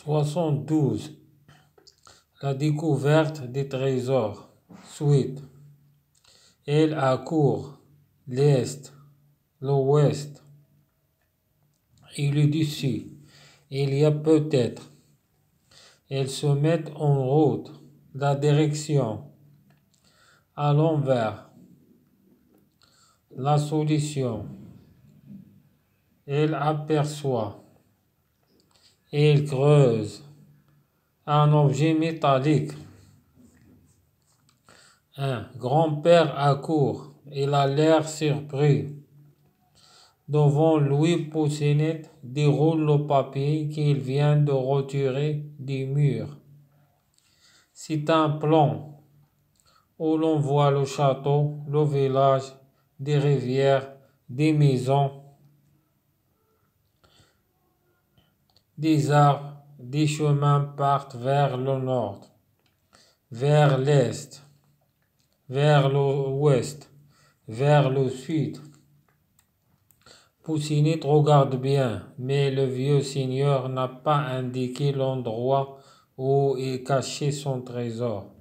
72. La découverte des trésors. Suite. Elle accourt l'est, l'ouest et le dessus. Il y a peut-être. Elles se mettent en route. La direction. À l'envers. La solution. Elle aperçoit. Elle creuse. Un objet métallique. Un grand-père accourt. Il a l'air surpris. Devant lui, Poucinette déroule le papier qu'il vient de retirer des murs. C'est un plan où l'on voit le château, le village, des rivières, des maisons, des arbres, des chemins partent vers le nord, vers l'est, vers l'ouest, vers le sud. Poucinette regarde bien, mais le vieux seigneur n'a pas indiqué l'endroit où est caché son trésor.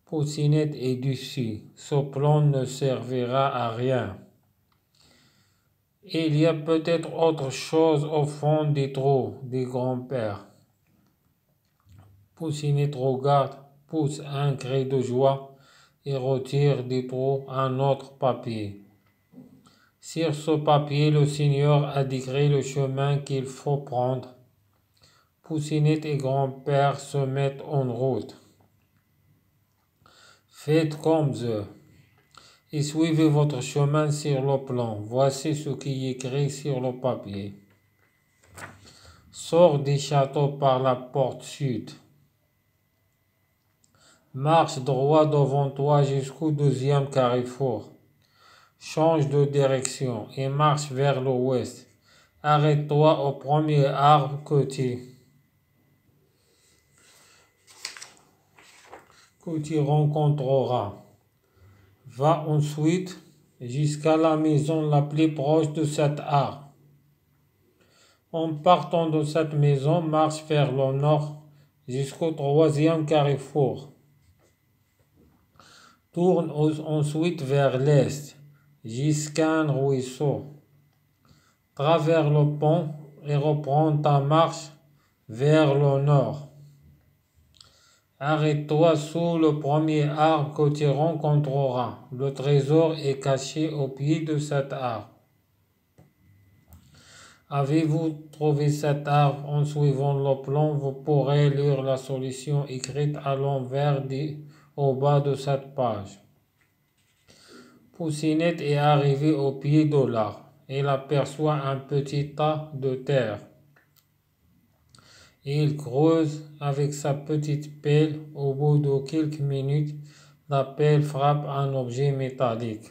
Poucinette est déçue. Ce plan ne servira à rien. Il y a peut-être autre chose au fond des trous des grands-pères. Poucinette regarde, pousse un cri de joie et retire des trous un autre papier. Sur ce papier, le Seigneur a décrit le chemin qu'il faut prendre. Poucinette et grand-père se mettent en route. Faites comme eux et suivez votre chemin sur le plan. Voici ce qui est écrit sur le papier. Sors du château par la porte sud. Marche droit devant toi jusqu'au deuxième carrefour. Change de direction et marche vers l'ouest. Arrête-toi au premier arbre que tu rencontreras. Va ensuite jusqu'à la maison la plus proche de cet arbre. En partant de cette maison, marche vers le nord jusqu'au troisième carrefour. Tourne ensuite vers l'est jusqu'à un ruisseau. Traverse le pont et reprends ta marche vers le nord. Arrête-toi sous le premier arbre que tu rencontreras. Le trésor est caché au pied de cet arbre. Avez-vous trouvé cet arbre? En suivant le plan, vous pourrez lire la solution écrite à l'envers au bas de cette page. Poucinette est arrivée au pied de l'arbre. Elle aperçoit un petit tas de terre. Il creuse avec sa petite pelle. Au bout de quelques minutes, la pelle frappe un objet métallique.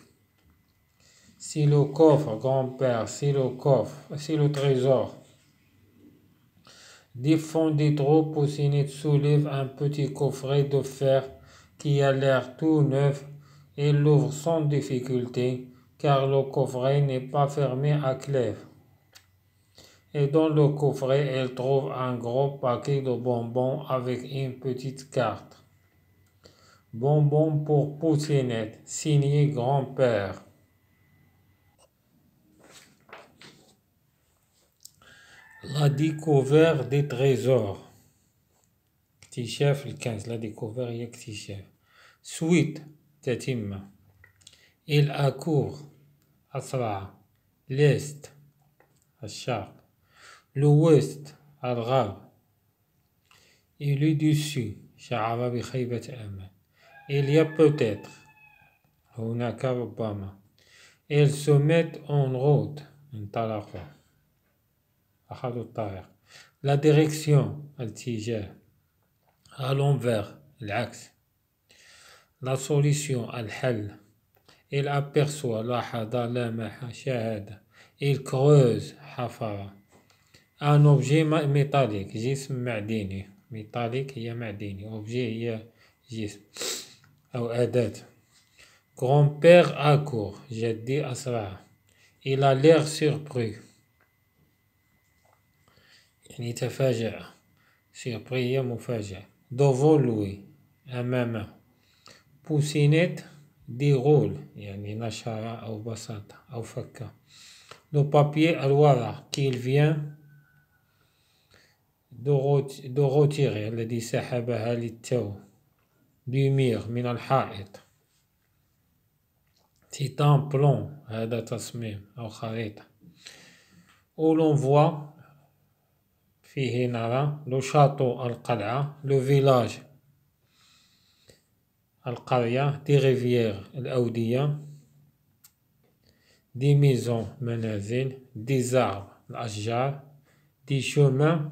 C'est le coffre, grand-père, c'est le coffre, c'est le trésor. Du fond des trous, Poucinette soulève un petit coffret de fer qui a l'air tout neuf. Elle l'ouvre sans difficulté, car le coffret n'est pas fermé à clé. Et dans le coffret, elle trouve un gros paquet de bonbons avec une petite carte. Bonbons pour Poucinette, signé grand-père. La découverte des trésors. اكتشاف الكنز. La découverte هي اكتشاف. Suite تتمة. Il accourt أسرع. L'est الشرق. l'ouest الغرب. Et le dessus شعر بخيبة أمل. Il y a peut-être. هناك ربما. Ils se mettent en route. انطلقوا. أخذوا الطريق. La direction الاتجاه. À l'envers العكس. La solution الحل. Il aperçoit لاحظ لمح شاهد. Il creuse حفر. Un objet métallique جسم معدني. métallique هي معدني. objet هي جسم أو أداة. Grand-père accourt. جدي أسرع. Il a l'air surpris. يعني تفاجأ. سيربري هي مفاجأة. دوفون لوي أمامه. بوسينيت ديغول يعني نشر أو بسط أو فك. لو بابيي الورق كيل فيان دو روتيغي الذي سحبها للتو. دو مير من الحائط. تيتان بلون هذا تصميم أو خريطة. أو لون فوا فيه نرى لو شاطو القلعة. لو فيلاج القرية. دي ريفيير الأودية. دي ميزون منازل. دي زارب الأشجار. دي شومان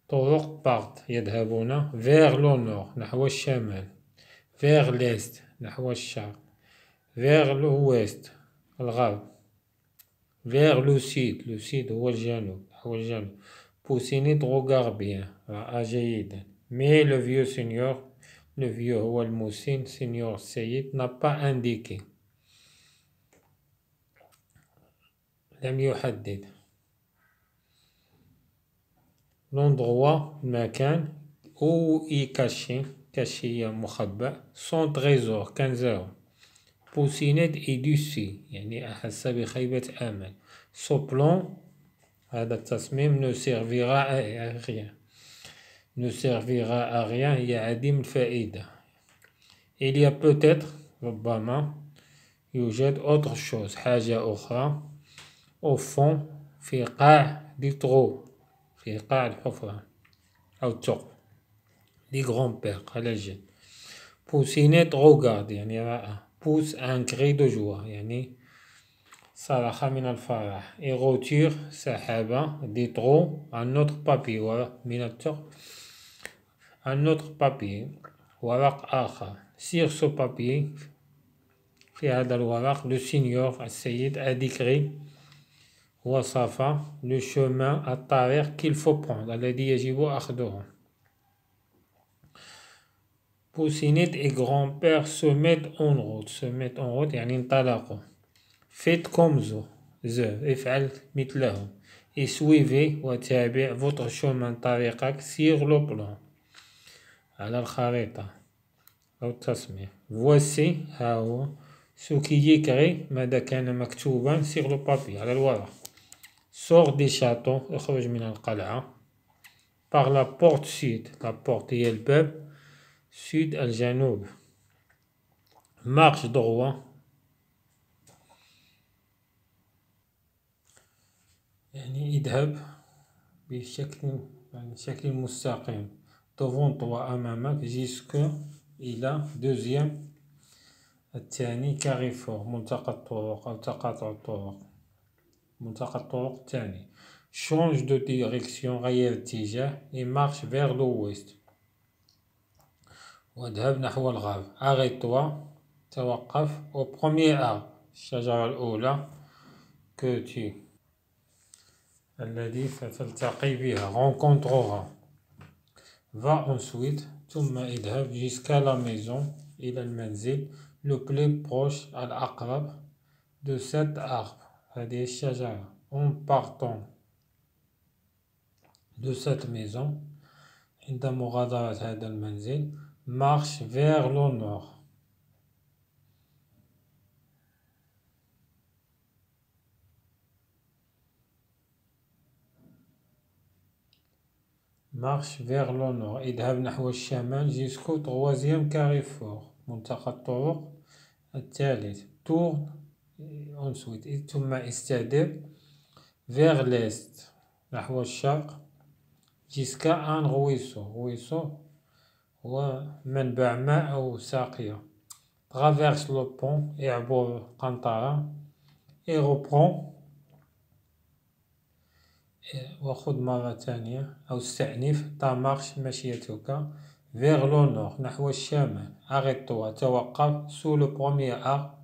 طرق بارت يذهبون. فيغ لو نور نحو الشمال. فيغ ليست نحو الشرق. فيغ لويست الغرب. فيغ لو سيد لو سيد هو الجنوب نحو الجنوب. بوسينيت غوغار بيان رأى جيدا. مي لو فيو سينيور لو فيو هو المسن سينيور السيد n'a pas indiqué لم يحدد. لوندغوا المكان. أو إي كاشي كاشي مخبأ. سون تريزور كنزه. بوسينيت إي دوسي يعني أحس بخيبة أمل. سو بلون هذا التصميم نو سيرفيغا à rien. نو سيرفيغا à rien هي عديم الفائدة. il y a peut-être ربما يوجد autre chose حاجة أخرى. au fond في قاع دي ترو في قاع الحفرة أو الثقب. دي غران بير على الجد. بوسينيت روغارد يعني رأى. بوس ان كري دو جوا يعني صرخ من الفرح. اي روتير سحابة. دي ترو ان اوتر بابي ورق من الثقب. ان اوتر بابي ورق آخر. سير سو بابي في هذا الورق. لو سينيور السيد أديكري وصف لو شومان الطريق كيل فو بروندر الذي يجب أخذه. بوسينيت et grand-père se mettent en route. se mettent en route يعني انطلقوا. faites comme افعل مثلهم. et suivez وتابع votre chemin طريقك sur le plan على الخريطة أو التصميم. voici ها هو ce qui écrit ماذا كان مكتوبا sur le papier على الورق. sors des châteaux اخرج من القلعة. par la porte sud la porte هي الباب. سود الجنوب. مارش دروا يعني اذهب بشكل مستقيم. devant toi أمامك. جيسكو إلى دوزيام الثاني كاريفور ملتقى الطرق أو تقاطع الطرق. ملتقى الطرق الثاني. change de direction غير اتجاه. et marche vers l'ouest واذهب نحو الغرب. arrête-toi توقف. au premier arbre الشجرة الأولى. que tu الذي ستلتقي بها. rencontrera. va ensuite ثم اذهب jusqu'à la maison إلى المنزل. le plus proche الأقرب de cet arbre هذه الشجرة. en partant de cette maison عند مغادرة هذا المنزل. marche vers le nord marche vers le nord اذهب نحو الشمال. jusqu'au troisième carrefour ملتقى الطرق الثالث. tourne ensuite ثم استدر. vers l'est نحو الشرق. jusqu'à un ruisseau هو منبع ماء أو ساقية. traverse le pont يعبر قنطرة. et reprend وخذ مرة ثانية أو استأنف ta marche مشيتك. vers le nord نحو الشمال. arrête-toi توقف. sous le premier arbre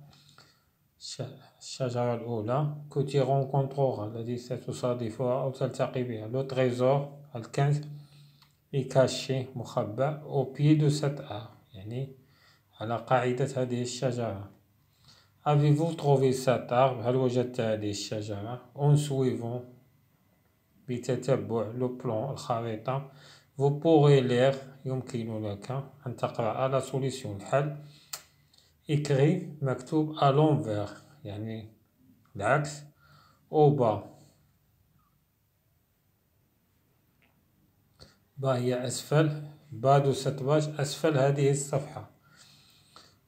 الشجرة الأولى. que tu rencontreras الذي ستصادفها أو تلتقي بها. le trésor الكنز est caché مخبأ. au pied de cet arbre يعني على قاعدة هذه الشجرة. avez-vous trouvé cet arbre هل وجدت هذه الشجرة. en suivant بتتبع لو بلان الخريطة. vous pourrez lire يمكن لك أن تقرأ لا سوليسيون الحل écrit مكتوب à l'envers يعني العكس au bas با هي أسفل bas de cette page أسفل هذه الصفحة.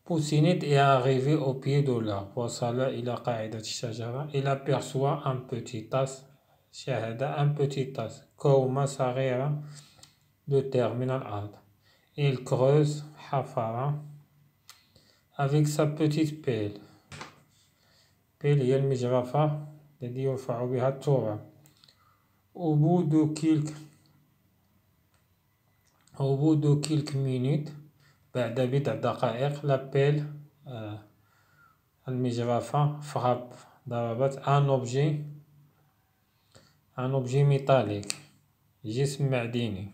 Poussinette est arrivé au pied de l'arbre وصل إلى قاعدة الشجرة. il aperçoit un petit tas شاهد un petit tas كومة صغيرة de terre من الأرض. il creuse حفر avec sa petite pelle. pelle هي المجرفة التي يرفع بها التراب. au bout de quelques minutes بعد بضع دقائق la pelle المجرفة frappe ضربت un objet métallique جسم معدني.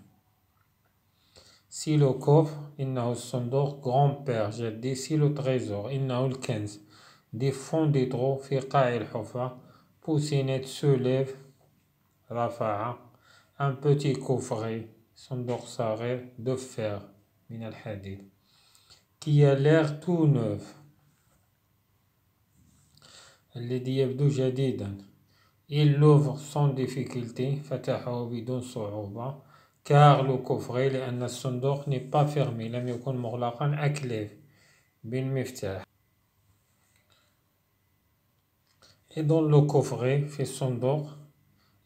si le coffre إنه الصندوق grand-père جدي. si le trésor إنه الكنز. des fonds d'hydro في قاع الحفرة. Poussinette se lève رفع un petit coffret صندوق صغير de fer من الحديد qui a l'air tout neuf الذي يبدو جديدا. il l'ouvre sans difficulté فتحه بدون صعوبة car le coffret لأن الصندوق n'est pas fermé لم يكن مغلقا à clé بالمفتاح. et dans le coffret في الصندوق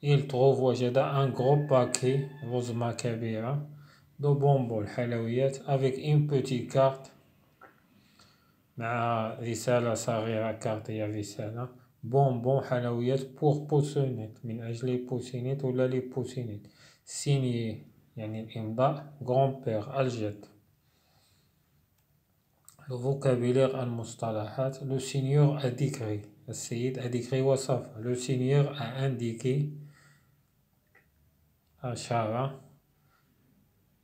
il trouve وجد un gros paquet رزمة كبيرة de bonbons الحلويات avec une petite carte مع رسالة صغيرة كارت هي رسالة bonbons حلويات pour Poussinette من أجل Poussinette ولا لي Poussinette. signé يعني الإمضاء grand-père الجد. le vocabulaire المصطلحات. le seigneur a décrit السيد a décrit وصف. le seigneur a indiqué أشار.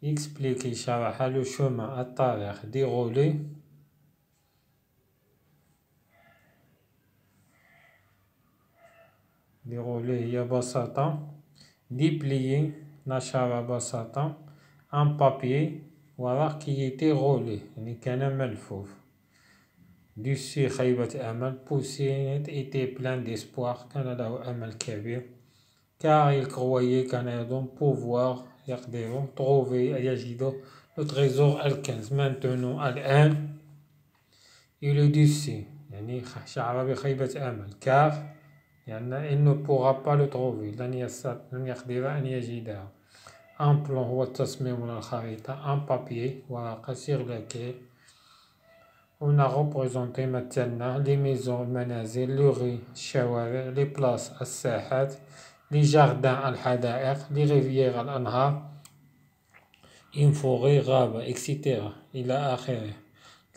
expliquer شرح. le chemin الطريق dérouler هي بساطة. déplier نشر بساطة. un papier ورق qui était roulé يعني كان ملفوف. dessus خيبة أمل. Poussinette était plein d'espoir كان له أمل كبير car il croyait كان يظن pouvoir يقدر trouver يجد le trésor الكنز. maintenant الآن il est dessus يعني شعر بخيبة أمل car يعني il ne pourra pas le trouver لن يقدر أن يجدها. un plan هو التصميم للخريطة. un papier ورقة sur lequel on a représenté مثلنا les maisons المنازل les rues الشوارع les places الساحات les jardins الحدائق les rivières الأنهار une forêt غابة etc. إلى آخره.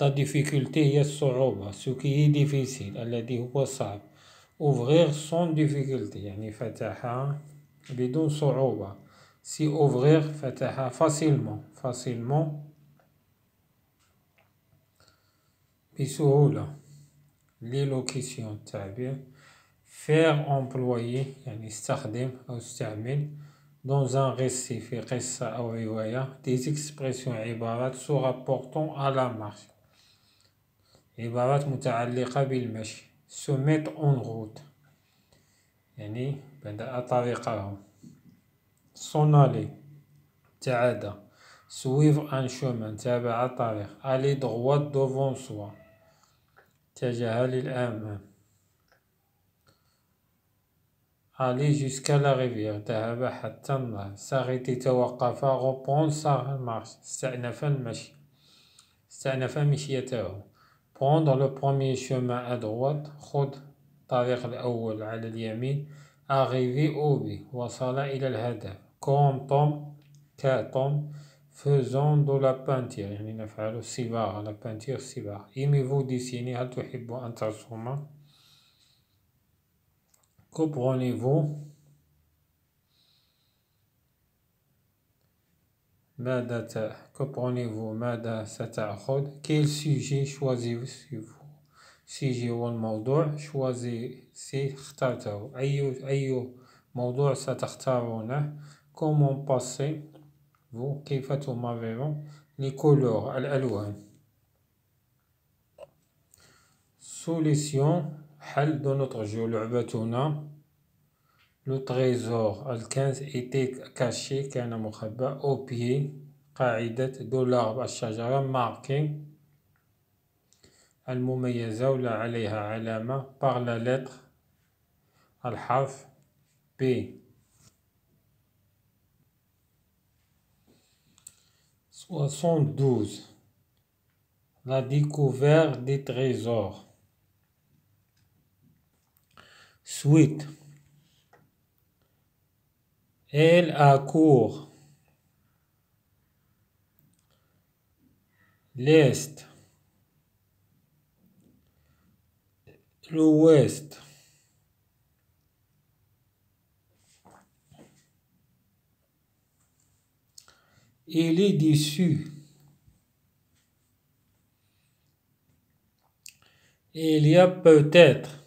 la difficulté هي الصعوبة ce qui est difficile الذي هو صعب. ouvrir sans difficulté يعني فتحها بدون صعوبة. si ouvrir فتحها facilement بسهولة. l'élocution التعبير. faire employer يعني استخدم أو استعمل dans un récit في قصة أو رواية des expressions عبارات se rapportant à la marche عبارات متعلقة بالمشي. se mettre en route يعني بدأ طريقه. s'en aller ابتعد. suivre un chemin تابع طريق. aller droit devant soi اتجه للأمام. aller jusqu'à la rivière ذهب حتى النهر. s'arrêter توقف. reprendre sa marche استأنف مشيته. prendre le premier chemin à droite خذ الطريق الأول على اليمين. arriver au but وصل إلى الهدف. comme Tom faisant de la peinture يعني نفعل الصباغة la peinture الصباغة. aimez-vous dessiner هل تحب أن ترسم. comprenez-vous ماذا ستأخذ. quel sujet choisissez-vous. sujet هو الموضوع choisissez اخترته. أي موضوع ستختارونه. comment passer vous كيف تمررون les couleurs الألوان. solution حل de notre jeu لعبتنا. le trésor الكنز était caché كان مخبأ au pied قاعدة de l'arbre الشجرة marqué المميزة ولا عليها علامة par la lettre الحرف B. 72 la découverte des trésors. Suite elle accourt l'est, l'ouest, il est dessus, il y a peut-être,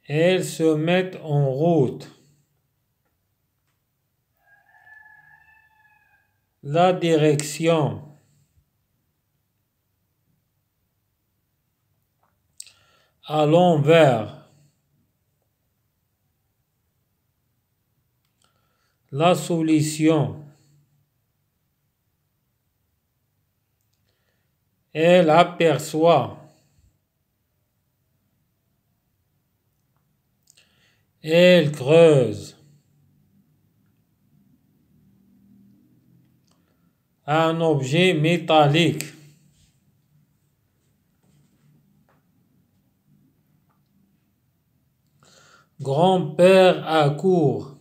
elles se mettent en route, la direction, à l'envers, la solution, elle aperçoit, elle creuse, un objet métallique, grand-père accourt,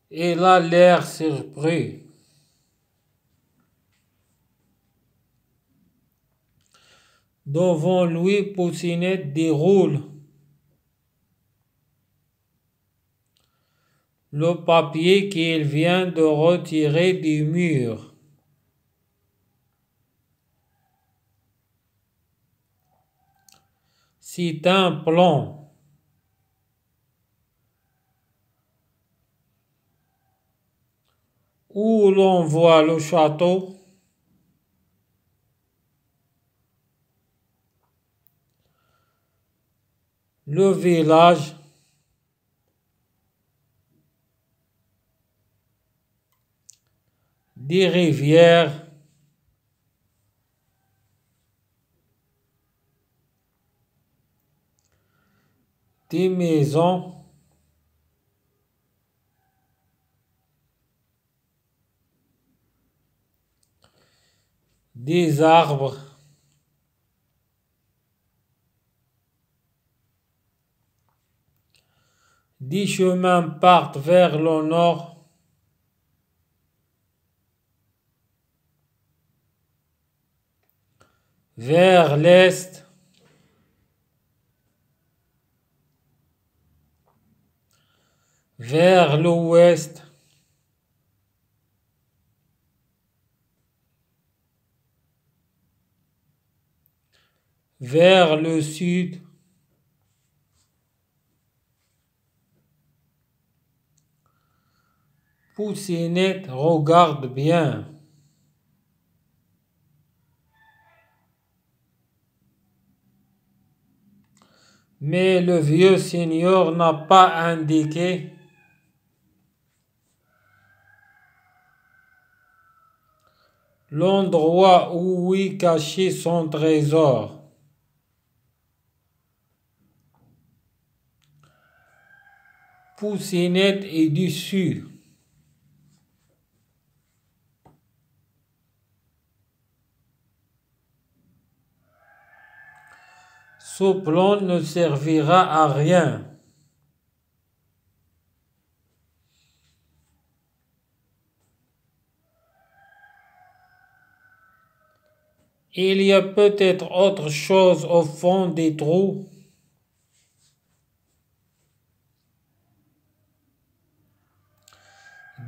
il a l'air surpris. Devant lui, Poucinette déroule le papier qu'il vient de retirer du mur. C'est un plan. Où l'on voit le château, le village, des rivières, des maisons, des arbres, des chemins partent vers le nord, vers l'est, vers l'ouest, vers le sud, Poucinette regarde bien. Mais le vieux seigneur n'a pas indiqué l'endroit où est caché son trésor. Poucinette est déçue. Ce plan ne servira à rien. Il y a peut-être autre chose au fond des trous.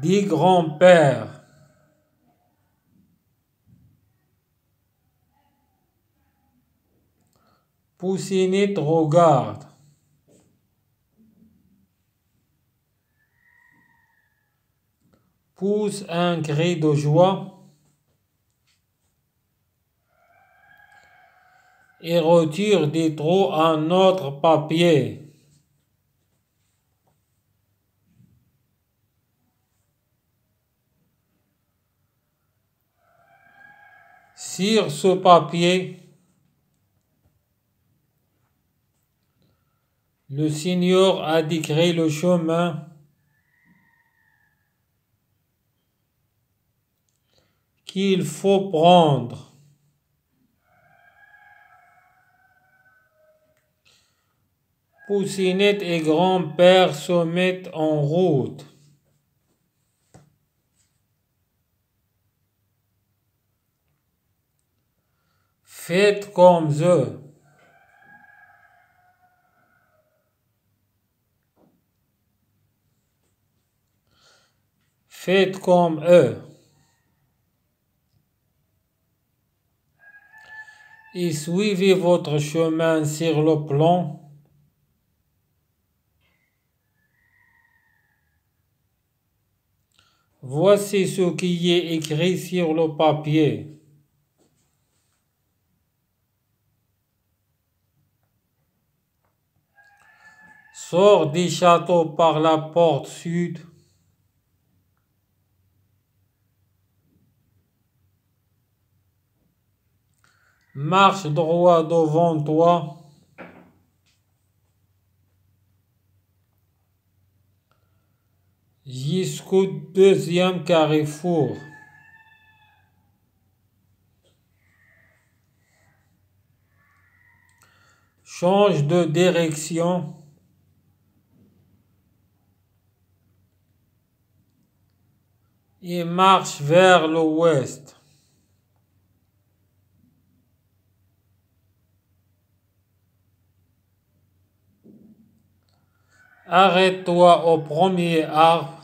Dit grand-père. Poussinette regarde. Pousse un cri de joie et retire des trous un autre papier. Sur ce papier, le Seigneur a décrit le chemin qu'il faut prendre. Poussinette et grand-père se mettent en route. Faites comme eux. Faites comme eux. Et suivez votre chemin sur le plan. Voici ce qui est écrit sur le papier. Sors du château par la porte sud. Marche droit devant toi. Jusqu'au deuxième carrefour. Change de direction. Et marche vers l'ouest. Arrête-toi au premier arbre.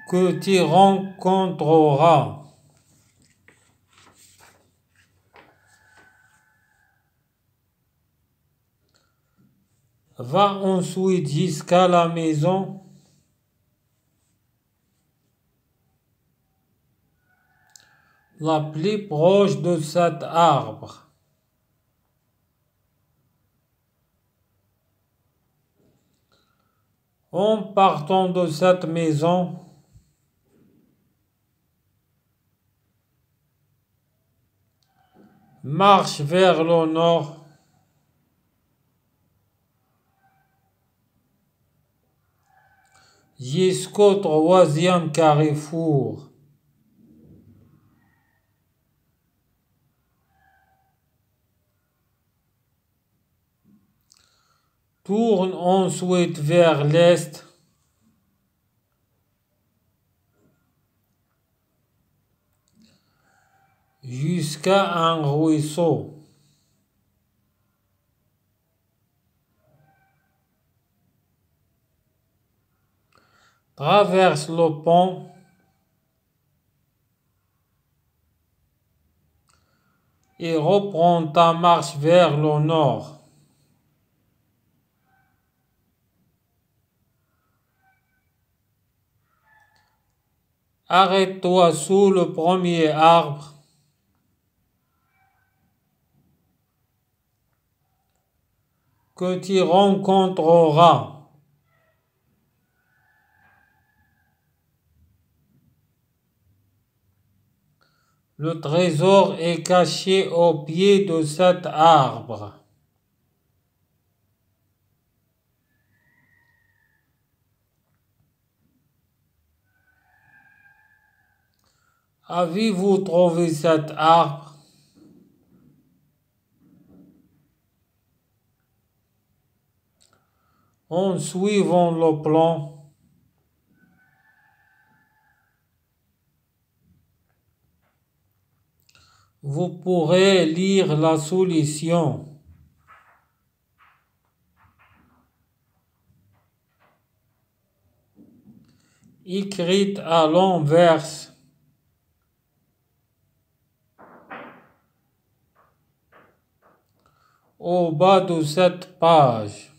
Que tu rencontreras. Va ensuite jusqu'à la maison. La plus proche de cet arbre. En partant de cette maison, marche vers le nord. Jusqu'au troisième carrefour. Tourne ensuite vers l'est. Jusqu'à un ruisseau. Traverse le pont. Et reprends ta marche vers le nord. Arrête-toi sous le premier arbre. Que tu rencontreras. Le trésor est caché au pied de cet arbre. Avez-vous trouvé cet arbre? En suivant le plan, vous pourrez lire la solution. Écrite à l'envers. au bas de cette page.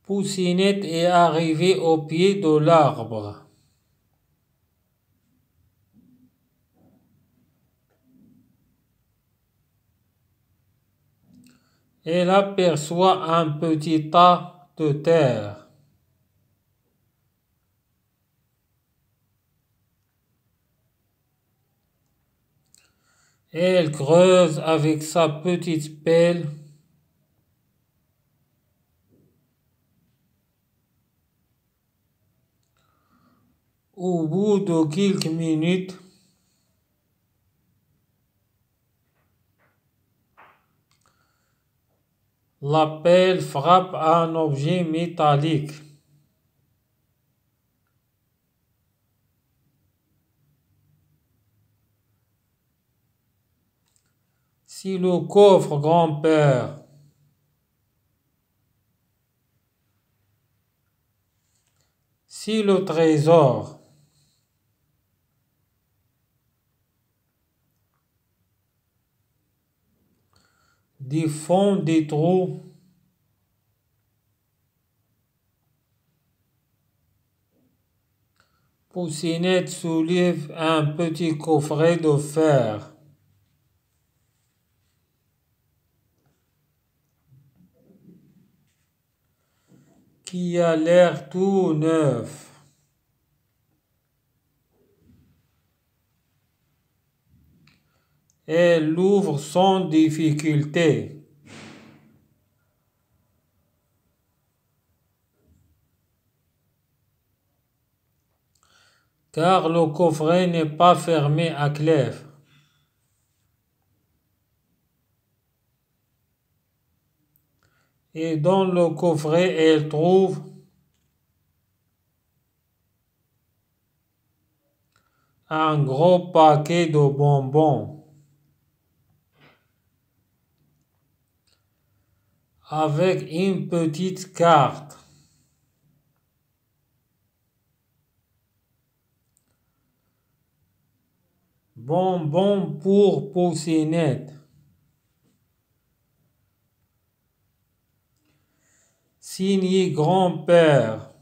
Poussinette est arrivée au pied de l'arbre. Elle aperçoit un petit tas de terre. Elle creuse avec sa petite pelle. Au bout de quelques minutes, la pelle frappe un objet métallique. Si le coffre grand-père. Si le trésor. Des fonds, des trous. Poussinette soulève un petit coffret de fer. Qui a l'air tout neuf. Elle l'ouvre sans difficulté. Car le coffret n'est pas fermé à clé. Et dans le coffret, elle trouve un gros paquet de bonbons avec une petite carte. Bonbons pour Poussinette. Signé grand-père.